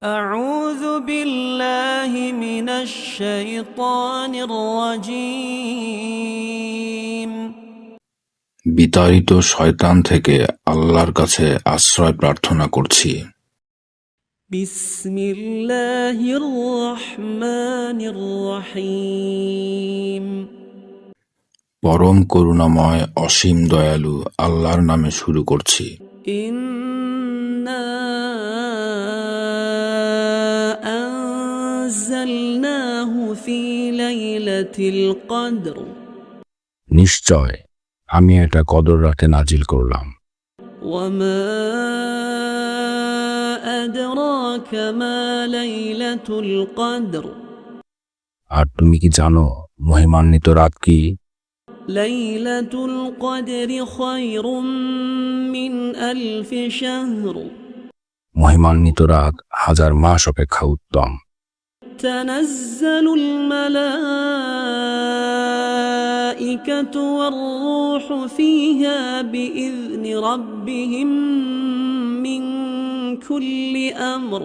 أعوذ بالله من الشيطان الرجيم বিতাড়িত শয়তান থেকে আল্লাহর কাছে আশ্রয় প্রার্থনা করছি। بسم الله الرحمن الرحيم পরম করুণাময় অসীম দয়ালু আল্লাহর নামে শুরু করছি। إنا أنزلناه في ليلة القدر নিশ্চয় আমি এটা কদর রাতে নাজিল করলাম। وما أدراك ما ليلة القدر আর তুমি কি জানো মহিমান্বিত রাত কি? ليلة القدر خير من 1000 شهر মহিমান্বিত রাত হাজার মাস অপেক্ষা উত্তম। تنزل الملائكة والروح فيها بإذن ربهم من كل أمر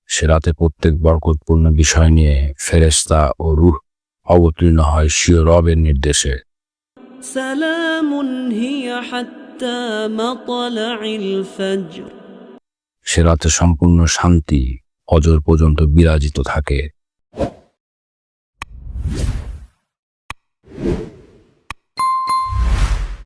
সে রাতে প্রত্যেক বরকতপূর্ণ বিষয় নিয়ে ফেরেশতা ও রূহ অবতীর্ণ হয় স্বীয় রবের নির্দেশে। سلام هي حتى مطلع الفجر সে রাতে সম্পূর্ণ শান্তি অজর পর্যন্ত বিরাজিত থাকে।